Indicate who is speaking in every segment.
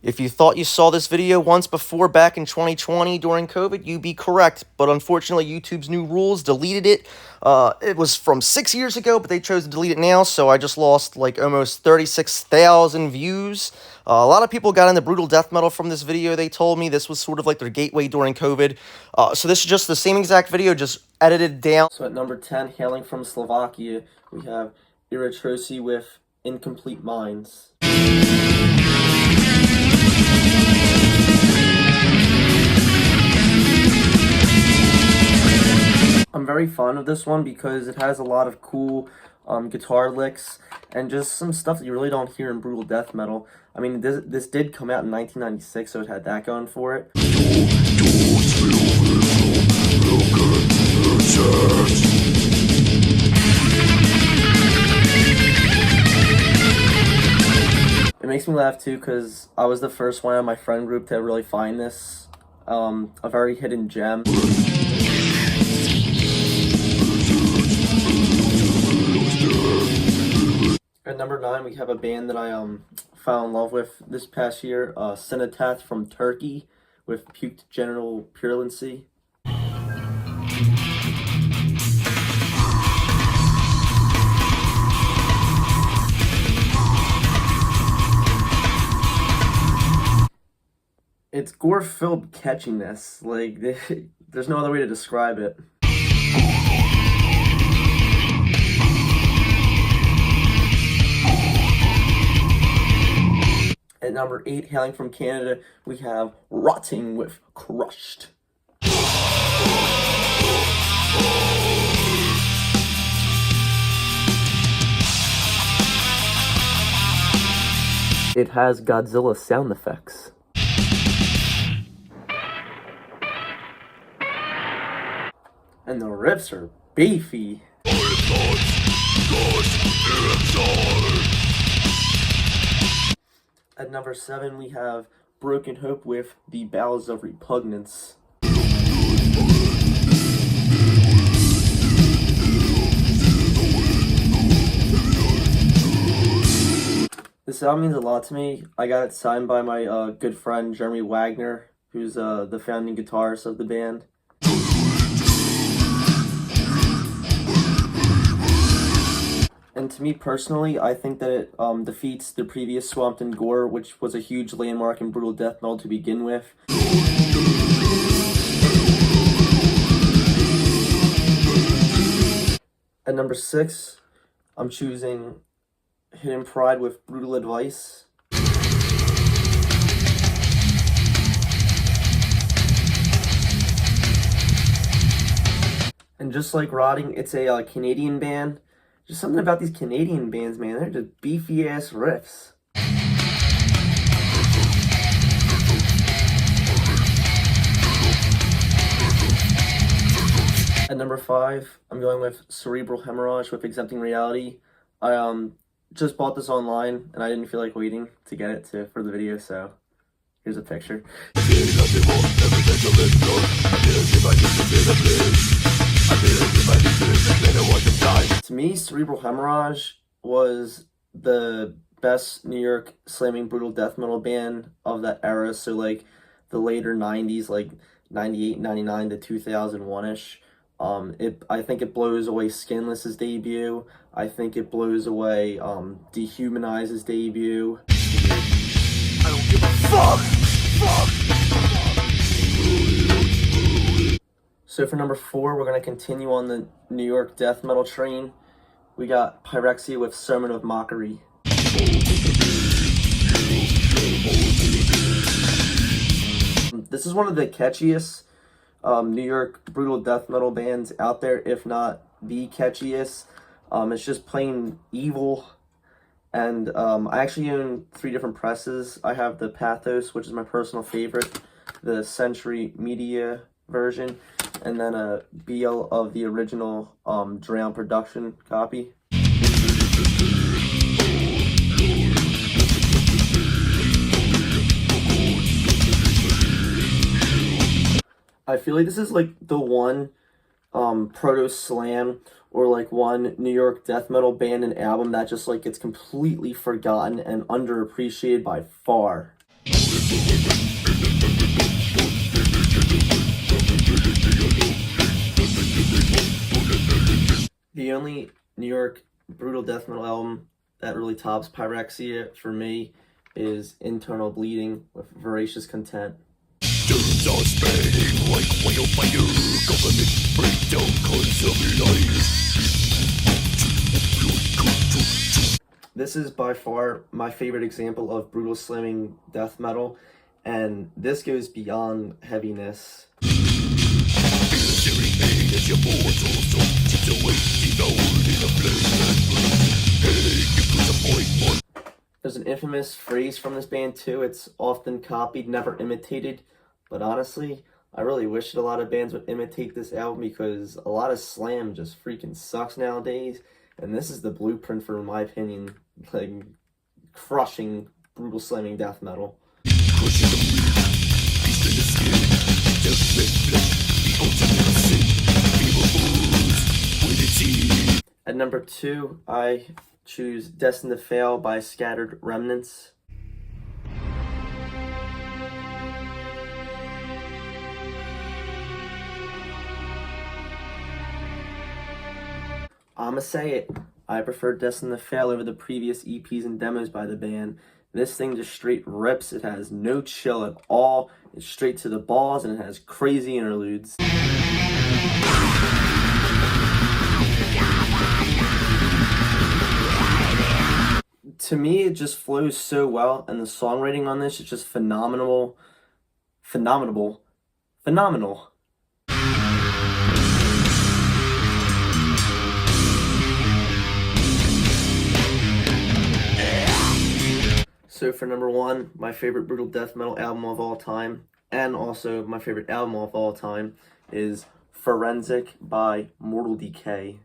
Speaker 1: If you thought you saw this video once before back in 2020 during COVID, you'd be correct. But unfortunately, YouTube's new rules deleted it. It was from 6 years ago, but they chose to delete it now, so I just lost like almost 36,000 views. A lot of people got into brutal death metal from this video, they told me. This was sort of like their gateway during COVID. So this is just the same exact video, just edited down. So at number 10, hailing from Slovakia, we have Iratrosi with Incomplete Minds. I'm very fond of this one because it has a lot of cool guitar licks and just some stuff that you really don't hear in brutal death metal. I mean, this did come out in 1996, so it had that going for it. It makes me laugh too because I was the first one in my friend group to really find this, a very hidden gem. At number 9, we have a band that I fell in love with this past year, Cenotaph from Turkey with Puked Genital Purulency. It's gore-filled catchiness, like, there's no other way to describe it. At number 8, hailing from Canada, we have Rotting with Crushed. It has Godzilla sound effects. And the riffs are beefy. At number 7, we have Broken Hope with The Bowels of Repugnance. This album means a lot to me. I got it signed by my good friend Jeremy Wagner, who's the founding guitarist of the band. And to me personally, I think that it defeats the previous Swamped in Gore, which was a huge landmark in brutal death metal to begin with. At number 6, I'm choosing Hidden Pride with Brutal Advice. And just like Rotting, it's a Canadian band. Just something about these Canadian bands, man. They're just beefy-ass riffs. At number 5, I'm going with Cerebral Hemorrhage with Exempting Reality. I just bought this online, and I didn't feel like waiting to get it for the video, so here's a picture. To me, Cerebral Hemorrhage was the best New York slamming brutal death metal band of that era, so like the later 90s, like 98, 99 to 2001-ish. I think it blows away Skinless's debut. I think it blows away Dehumanize's debut. I don't give a fuck! So for number 4, we're going to continue on the New York death metal train. We got Pyrexia with Sermon of Mockery. This is one of the catchiest New York brutal death metal bands out there, if not the catchiest. It's just plain evil. And I actually own 3 different presses. I have the Pathos, which is my personal favorite, the Century Media version, and then a BL of the original Drown production copy. I feel like this is like the one proto slam or like one New York death metal band and album that just like gets completely forgotten and underappreciated by far. The only New York brutal death metal album that really tops Pyrexia for me is Internal Bleeding with Voracious Content.
Speaker 2: Turns are spreading like wildfire. Government breakdown, consume life.
Speaker 1: This is by far my favorite example of brutal slamming death metal, and this goes beyond heaviness. There's an infamous phrase from this band too. It's often copied, never imitated. But honestly, I really wish that a lot of bands would imitate this album, because a lot of slam just freaking sucks nowadays. And this is the blueprint for, in my opinion, like crushing brutal slamming death metal. At number 2, I choose Destined to Fail by Scattered Remnants. I'ma say it, I prefer Destined to Fail over the previous EPs and demos by the band. This thing just straight rips. It has no chill at all. It's straight to the balls, and it has crazy interludes. To me, it just flows so well, and the songwriting on this is just phenomenal. Phenomenal. So for number 1, my favorite brutal death metal album of all time, and also my favorite album of all time, is Forensic by Mortal Decay.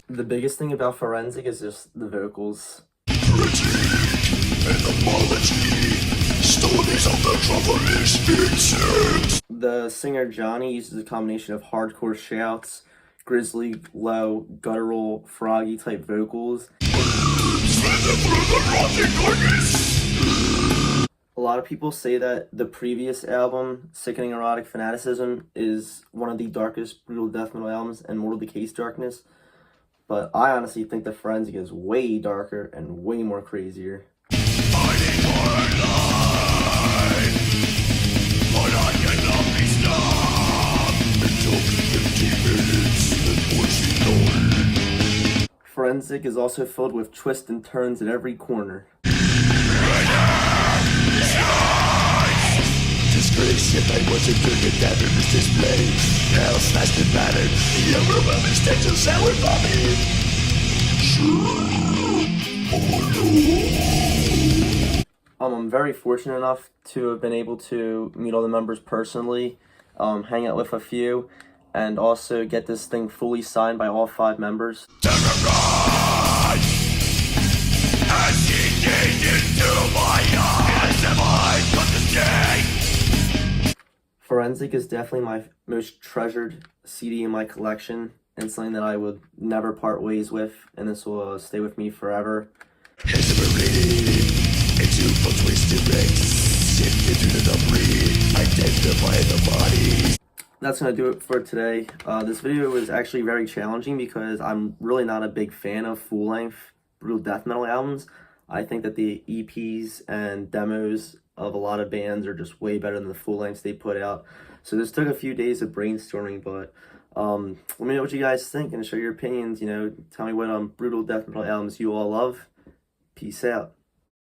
Speaker 1: The biggest thing about Forensic is just the vocals. The singer Johnny uses a combination of hardcore shouts, grizzly, low, guttural, froggy type vocals. A lot of people say that the previous album, Sickening Erotic Fanaticism, is one of the darkest brutal death metal albums, and Mortal Decay's darkness. But I honestly think the Forensic is way darker and way more crazier. Forensic is also filled with twists and turns at every corner.
Speaker 2: Disgrace, if I wasn't doing it, that in this display. Hell smashed and battered, the overwhelming stench of sour vomit.
Speaker 1: I'm very fortunate enough to have been able to meet all the members personally, hang out with a few, and also get this thing fully signed by all 5 members. Forensic is definitely my most treasured CD in my collection, and something that I would never part ways with, and this will stay with me forever. That's going to do it for today. This video was actually very challenging because I'm really not a big fan of full-length brutal death metal albums. I think that the EPs and demos of a lot of bands are just way better than the full lengths they put out. So this took a few days of brainstorming, but let me know what you guys think and share your opinions. You know, tell me what brutal death metal albums you all love. Peace out.